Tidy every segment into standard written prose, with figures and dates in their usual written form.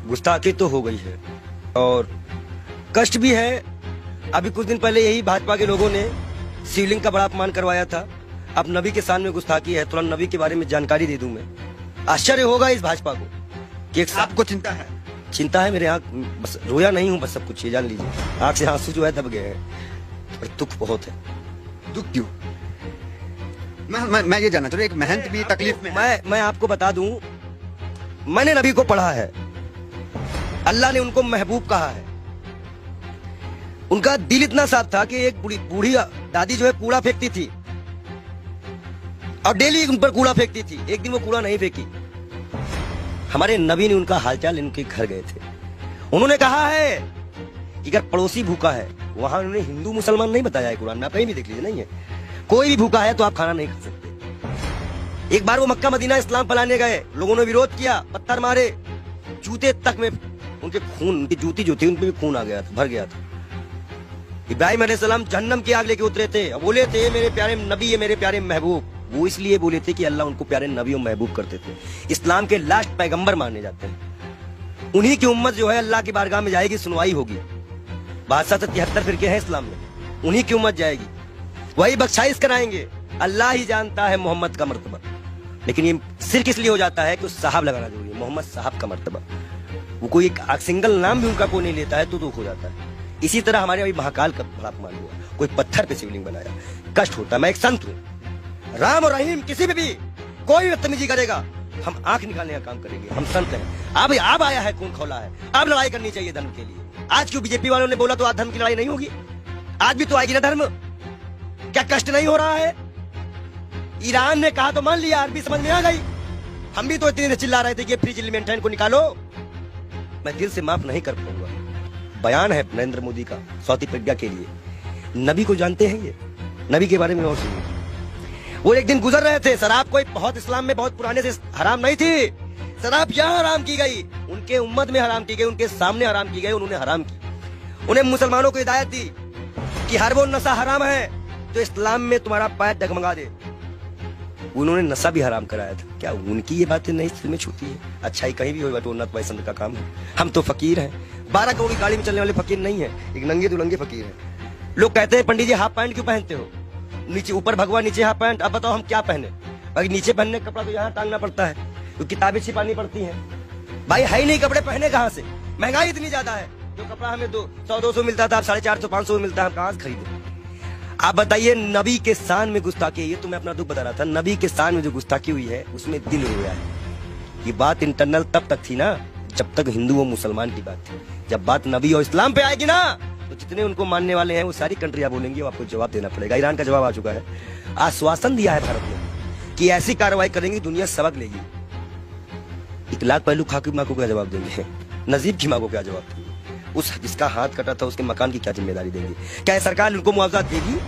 गुस्ताखी तो हो गई है और कष्ट भी है। अभी कुछ दिन पहले यही भाजपा के लोगों ने शिवलिंग का बड़ा अपमान करवाया था। अब नबी के सामने गुस्ताखी है। तुरंत नबी के बारे में जानकारी दे दूं मैं। आश्चर्य होगा इस भाजपा को कि एक आपको चिंता है? चिंता है मेरे आँख, बस रोया नहीं हूँ, बस सब कुछ ये जान लीजिए। आँख से आंसू जो है दब गए हैं और दुख बहुत है। दुख क्यों? मैं ये जानना चाहता हूँ, एक महंत भी तकलीफ में है। मैं आपको बता दूं, मैंने नबी को पढ़ा है। अल्लाह ने उनको महबूब कहा है। उनका दिल इतना साफ था कि एक बूढ़ी दादी जो है कूड़ा फेंकती थी और डेली उन पर कूड़ा फेंकती थी। एक दिन वो कूड़ा नहीं फेंकी। हमारे नबी ने उनका हालचाल इनके घर गए थे। उन्होंने कहा है कि अगर पड़ोसी भूखा है, वहां उन्होंने हिंदू मुसलमान नहीं बताया है, कुरान में आप कहीं भी देख लीजिए, नहीं है। कोई भी भूखा है तो आप खाना नहीं खा सकते। एक बार वो मक्का मदीना इस्लाम फैलाने गए, लोगों ने विरोध किया, पत्थर मारे, जूते तक में उनके खून, उनकी जूती जो थी उनपे भी खून आ गया था, भर गया था। इब्राहिम अलैहिस्सलाम जहन्नम की आग लेके उतरे थे और बोले थे मेरे प्यारे नबी है, मेरे प्यारे महबूब। वो इसलिए बोले थे कि अल्लाह उनको प्यारे नबी और महबूब करते थे। इस्लाम के लास्ट पैगंबर माने जाते हैं। उन्हीं की उम्मत जो है अल्लाह की बारगाह में जाएगी, सुनवाई होगी। 72 फिरके हैं इस्लाम में, उन्हीं की उम्मत जाएगी, वही बख्शाइश कराएंगे। अल्लाह ही जानता है मोहम्मद का मर्तबा। लेकिन ये सिर्फ इसलिए हो जाता है कि साहब लगाना जरूरी है, मोहम्मद साहब का मर्तबा। वो कोई एक सिंगल नाम भी उनका कोई नहीं लेता है तो दुख हो जाता है। इसी तरह हमारे अभी महाकाल का बड़ा अपमान हुआ, कोई पत्थर पे शिवलिंग बनाया, कष्ट होता है। मैं एक संत हूँ, राम और रहीम किसी भी कोई बदतमीजी करेगा हम आंख निकालने का काम करेंगे। हम संत हैं। अब आया है, खून खौला है, अब लड़ाई करनी चाहिए धर्म के लिए। आज क्यों बीजेपी वालों ने बोला तो आज धर्म की लड़ाई नहीं होगी? आज भी तो आएगी ना धर्म। क्या कष्ट नहीं हो रहा है? ईरान ने कहा तो मान लिया, अरबी समझ में आ गई। हम भी तो इतनी देर चिल्ला रहे थे कि फ्री जिल को निकालो। मैं दिल से माफ नहीं कर पाऊंगा। बयान है नरेंद्र मोदी का सौती प्रज्ञा के लिए। नबी को जानते हैं ये? नबी के बारे में और सुनिए। वो एक दिन गुजर रहे थे, शराब कोई बहुत इस्लाम में बहुत पुराने से हराम नहीं थी। शराब यहाँ हराम की गई, उनके उम्मत में हराम की गई, उनके सामने हराम की गई, उन्होंने हराम की। उन्हें मुसलमानों को हिदायत दी कि हर वो नशा हराम है तो इस्लाम में तुम्हारा पैर डगमगा दे। उन्होंने नशा भी हराम कराया था। क्या उनकी ये बातें नहीं दिल में छूती है? अच्छाई कहीं भी हो तो उन्नत पसंद का काम है। हम तो फकीर हैं, 12 करोड़ की गाड़ी में चलने वाले फकीर नहीं है, एक नंगे दुलंगे फकीर हैं। लोग कहते हैं पंडित जी हाफ पैंट क्यों पहनते हो? नीचे ऊपर भगवा, नीचे हाफ पैंट। अब बताओ हम क्या पहने? अगर नीचे पहनने का कपड़ा तो यहाँ टांगना पड़ता है, तो किताबें छिपानी पड़ती हैं। भाई है ही नहीं कपड़े, पहने कहाँ से? महंगाई इतनी ज्यादा है, जो कपड़ा हमें 100-200 मिलता था, अब 450-500 मिलता है, हम कहाँ से खरीदे? आप बताइए, नबी के शान में गुस्ताखी, ये तो मैं अपना दुख बता रहा था। नबी के शान में जो गुस्ताखी हुई है उसमें दिल रोया है। ये बात इंटरनल तब तक थी ना जब तक हिंदू और मुसलमान की बात थी। जब बात नबी और इस्लाम पे आएगी ना तो जितने उनको मानने वाले हैं वो सारी कंट्रियां बोलेंगी, वो आपको जवाब देना पड़ेगा। ईरान का जवाब आ चुका है। आश्वासन दिया है भारत ने कि ऐसी कार्रवाई करेंगी दुनिया सबक लेगी। 1 लाख पहलू खा की माँ को क्या जवाब देंगे? नजीब की माँ को क्या जवाब देंगे? उस जिसका हाथ कटा था उसके मकान की क्या जिम्मेदारी देंगे? क्या सरकार उनको मुआवजा देगी?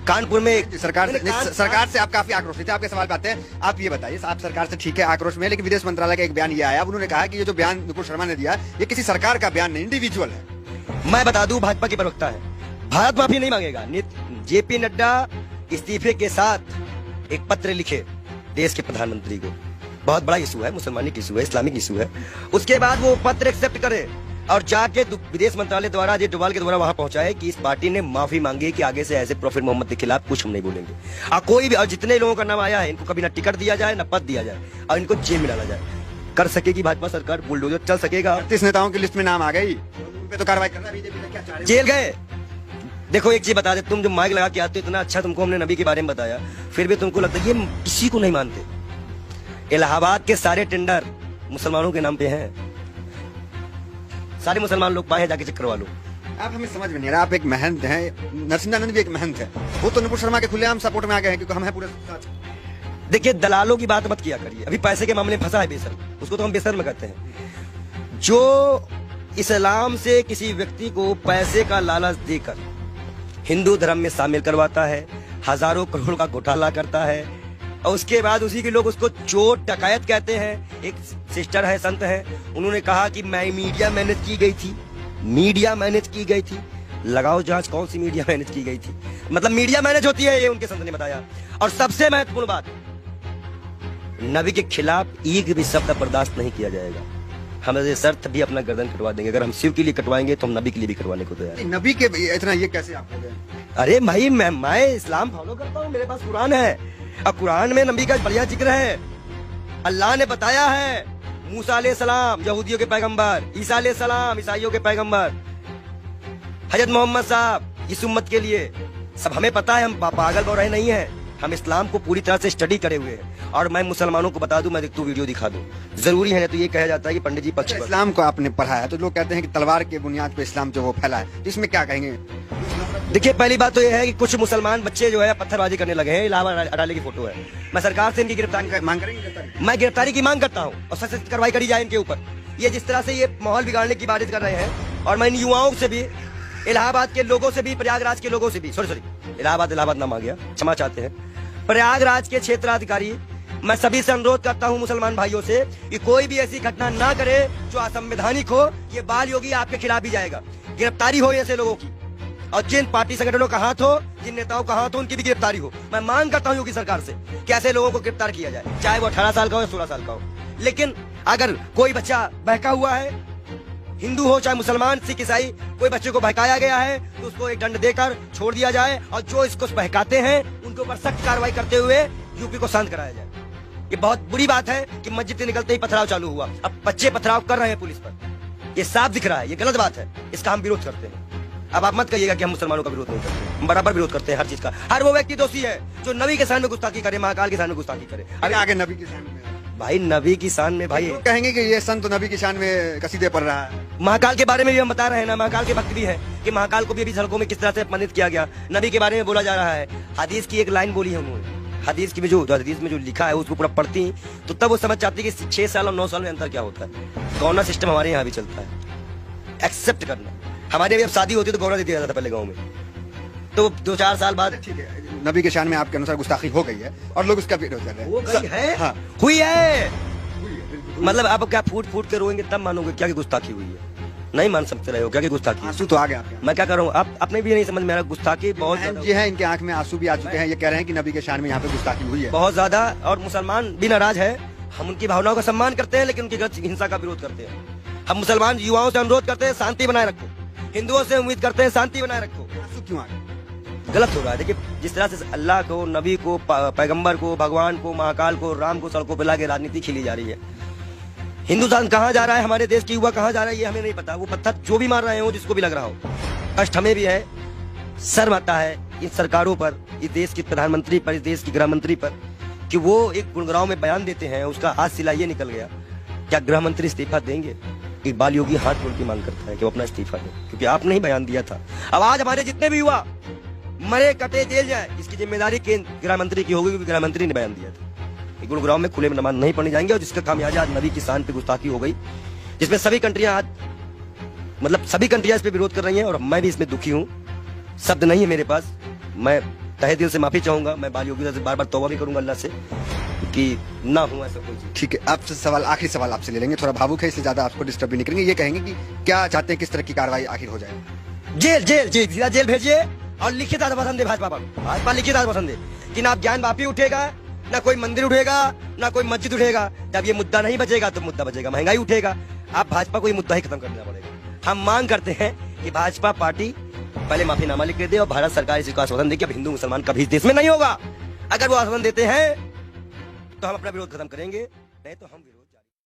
कानपुर में सरकार से आप काफी आक्रोशित थे। आपके सवाल पे आते हैं। आप ये बताइए, आप सरकार से ठीक है आक्रोश में, लेकिन विदेश मंत्रालय का एक बयान ये आया, उन्होंने कहा कि ये जो बयान नुपुर शर्मा ने दिया ये किसी सरकार का बयान नहीं, इंडिविजुअल है। मैं बता दूं, भाजपा की प्रवक्ता है, भारत माफी नहीं मांगेगा। जेपी नड्डा इस्तीफे के साथ एक पत्र लिखे देश के प्रधानमंत्री को। बहुत बड़ा इशू है, मुसलमानी इशू है, इस्लामिक इशू है। उसके बाद वो पत्र एक्सेप्ट करे और जाके विदेश मंत्रालय द्वारा अजय डोभाल के द्वारा वहां पहुंचाए कि इस पार्टी ने माफी मांगी कि आगे से ऐसे प्रोफेट मोहम्मद के खिलाफ कुछ हम नहीं बोलेंगे। और कोई भी, और जितने लोगों का नाम आया है इनको कभी ना टिकट दिया जाए ना पद दिया जाए और इनको जेल में डाला जाए। कर सकेगी भाजपा सरकार, बुलडोजर चल सकेगा। 38 नेताओं की लिस्ट में नाम आ गई, उन पे तो कार्रवाई करना बीजेपी ने क्या चाह रही है? जेल गए। देखो एक चीज बता दे, तुम जो माइक लगा के आते हो, इतना अच्छा तुमको हमने नबी के बारे में बताया, फिर भी तुमको लगता है ये किसी को नहीं मानते। इलाहाबाद के सारे टेंडर मुसलमानों के नाम पे हैं। सारे मुसलमान लोग पाए हैं, जाके चेक करवा लो। आप हमें समझ में नहीं रहा। आप एक महंत हैं, नरसिंहानंद भी एक महंत है, वो तो नुपुर शर्मा के खुलेआम सपोर्ट में आ गए हैं क्योंकि हम हैं पूरे साथ। देखिए, दलालों की बात मत किया करिए। अभी पैसे के मामले में फंसा है बेशर्म, उसको तो हम बेशर्म कहते हैं। जो इस्लाम से किसी व्यक्ति को पैसे का लालच देकर हिंदू धर्म में शामिल करवाता है, हजारों करोड़ का घोटाला करता है और उसके बाद उसी के लोग उसको चोर डकैत कहते हैं। एक सिस्टर है, संत है, उन्होंने कहा कि मैं मीडिया मैनेज की गई थी, मीडिया मैनेज की गई थी। लगाओ जांच, कौन सी मीडिया मैनेज की गई थी? मतलब मीडिया मैनेज होती है, ये उनके संत ने बताया। और सबसे महत्वपूर्ण बात, नबी के खिलाफ एक भी शब्द बर्दाश्त नहीं किया जाएगा। हम ये शर्त भी अपना गर्दन कटवा देंगे। अगर हम शिव के लिए कटवाएंगे तो हम नबी के लिए भी कटवाने को तैयार हैं। नबी के इतना ये कैसे आप हो गए? अरे भाई मैं इस्लाम फॉलो करता हूँ, मेरे पास कुरान है और कुरान में नबी का बढ़िया जिक्र है। अल्लाह ने बताया है, मूसा अलैहिस्सलाम यहूदियों के पैगंबर, ईसा अलैहिस्सलाम ईसाइयों के पैगंबर, हजरत मोहम्मद साहब इस उम्मत के लिए सब हमें पता है। हम पागल बौराहे नहीं है, हम इस्लाम को पूरी तरह से स्टडी करे हुए हैं। और मैं मुसलमानों को बता दूं, मैं तू वीडियो दिखा दूं, जरूरी है ना। तो ये कहा जाता है कि पंडित जी पक्ष पर। इस्लाम को आपने पढ़ा है तो लोग कहते हैं कि तलवार के बुनियाद पे इस्लाम जो वो फैला है, तो इसमें क्या कहेंगे? देखिए, पहली बात तो ये है कि कुछ मुसलमान बच्चे जो है पत्थरबाजी करने लगे हैं। इलाहाबाद अडाले की फोटो है। मैं सरकार से इनकी गिरफ्तारी मांग करेंगे? मैं गिरफ्तारी की मांग करता हूँ और सख्त कार्रवाई करी जाए इनके ऊपर। ये जिस तरह से ये माहौल बिगाड़ने की बात कर रहे हैं, और मैं इन युवाओं से भी, इलाहाबाद के लोगों से भी, प्रयागराज के लोगों से भी, सॉरी इलाहाबाद नाम आ गया, क्षमा चाहते हैं, प्रयागराज के क्षेत्राधिकारी, मैं सभी से अनुरोध करता हूं मुसलमान भाइयों से कि कोई भी ऐसी घटना ना करे जो असंवैधानिक हो। ये बाल योगी आपके खिलाफ भी जाएगा। गिरफ्तारी हो ऐसे लोगों की, और जिन पार्टी संगठनों का हाथ हो, जिन नेताओं का हाथ हो, उनकी भी गिरफ्तारी हो। मैं मांग करता हूं योगी सरकार से कि ऐसे लोगों को गिरफ्तार किया जाए, चाहे वो 18 साल का हो या 16 साल का हो। लेकिन अगर कोई बच्चा बहका हुआ है, हिंदू हो चाहे मुसलमान, सिख, ईसाई, कोई बच्चे को बहकाया गया है तो उसको एक दंड देकर छोड़ दिया जाए, और जो इसको बहकाते हैं उनके ऊपर सख्त कार्रवाई करते हुए यूपी को शांत कराया जाए। ये बहुत बुरी बात है कि मस्जिद से निकलते ही पथराव चालू हुआ। अब बच्चे पथराव कर रहे हैं पुलिस पर, ये साफ दिख रहा है, ये गलत बात है, इसका हम विरोध करते हैं। अब आप मत कहिएगा कि हम मुसलमानों का विरोध नहीं करते, हम बराबर विरोध करते हैं हर चीज का। हर वो व्यक्ति दोषी है जो नबी के सामने गुस्ताखी करे, महाकाल के सामने गुस्ताखी करे। अरे आगे नबी की शान में भाई, नबी की शान में भाई लोग कहेंगे कि ये संत नबी की शान में कसीदे पढ़ रहा है। महाकाल के बारे में भी हम बता रहे हैं ना, महाकाल के भक्त भी है कि महाकाल को भी अभी सड़कों में किस तरह से अपमानित किया गया। नबी के बारे में बोला जा रहा है। हदीस की एक लाइन बोली है उन्होंने, हदीस की जो हदीस में जो लिखा है उसको पूरा पढ़ती तो तब वो समझ चाहती कि 6 साल और 9 साल में अंतर क्या होता है। गौना सिस्टम हमारे यहाँ भी चलता है, एक्सेप्ट करना। हमारे भी अब शादी होती तो गौना दे दिया जाता पहले गाँव में, तो 2-4 साल बाद। ठीक है, नबी के शान में आपके अनुसार गुस्ताखी हो गई है और लोग उसका विरोध कर रहे हैं। हो गई है, हाँ। हुई है। मतलब आप क्या फूट फूट के रोएंगे तब मानोगे क्या कि गुस्ताखी हुई है? नहीं मान सकते रहे हो क्या कि गुस्ताखी? आंसू तो आ गया आपके। मैं क्या कर रहा हूँ, आप अपने भी नहीं समझ में आ रहा। गुस्ताखी बहुत ये है, इनके आंख में आंसू भी आ चुके हैं। ये कह रहे हैं कि नबी के शान में यहाँ पे गुस्ताखी हुई है बहुत ज्यादा, और मुसलमान भी नाराज है। हम उनकी भावनाओं का सम्मान करते हैं लेकिन उनकी गलत हिंसा का विरोध करते हैं। हम मुसलमान युवाओं से अनुरोध करते हैं शांति बनाए रखो, हिंदुओं से उम्मीद करते हैं शांति बनाए रखो। आंसू क्यों आ गए? गलत हो रहा है। देखिए, जिस तरह से अल्लाह को, नबी को, पैगंबर को, भगवान को, महाकाल को, राम को सड़कों पर लाके राजनीति खेली जा रही है। हिंदुस्तान कहाँ जा रहा है, हमारे देश की युवा कहाँ जा रहा है, ये हमें नहीं पता। वो पत्थर जो भी मार रहे हो, जिसको भी लग रहा हो, कष्ट हमें भी है, शर्म आता है इन सरकारों पर, इस देश के प्रधानमंत्री पर, इस देश की गृह मंत्री पर, कि वो एक गुड़गांव में बयान देते हैं, उसका आज सिला ये निकल गया। क्या गृह मंत्री इस्तीफा देंगे? इकबाल योगी हाथ जोड़ के मांग करता है कि वो अपना इस्तीफा दे, क्योंकि आपने ही बयान दिया था। अब आज हमारे जितने भी युवा मरे कटे जेल जाए, इसकी जिम्मेदारी केंद्र गृह मंत्री की होगी, क्योंकि गृह मंत्री ने बयान दिया था। गुरुग्राम में खुले में नमाज नहीं पढ़ने जाएंगे, और जिसका खामियाजा आज नबी की शान पे गुस्ताखी हो गई, जिसमें सभी कंट्रियां आज, मतलब सभी कंट्रियां इस पे विरोध कर रही हैं, और मैं भी इसमें दुखी हूं। शब्द नहीं है मेरे पास। मैं तहे दिल से माफी चाहूंगा। मैं बाल योगी से बार बार तौबा भी करूंगा अल्लाह से कि ना हो ऐसा कोई चीज। ठीक है, आपसे सवाल, आखिरी सवाल आपसे ले लेंगे, थोड़ा भावुक है इसलिए ज्यादा आपको डिस्टर्ब भी नहीं करेंगे। ये कहेंगे कि क्या चाहते हैं, किस तरह की कार्रवाई आखिर हो जाए? जेल जेल जेल सीधा जेल भेजिए, और लिखित आश्वासन दे भाजपा पर, भाजपा लिखित आश्वासन दे कि ना ज्ञान वापी उठेगा, ना कोई मंदिर उठेगा, ना कोई मस्जिद उठेगा। जब ये मुद्दा नहीं बचेगा तो मुद्दा बचेगा महंगाई उठेगा। आप भाजपा को ये मुद्दा ही खत्म कर देना पड़ेगा। हम मांग करते हैं कि भाजपा पार्टी पहले माफीनामा लिख के दे, और भारत सरकार इसको आश्वासन दे कि अब हिंदू मुसलमान कभी इस देश में नहीं होगा। अगर वो आश्वासन देते हैं तो हम अपना विरोध खत्म करेंगे, नहीं तो हम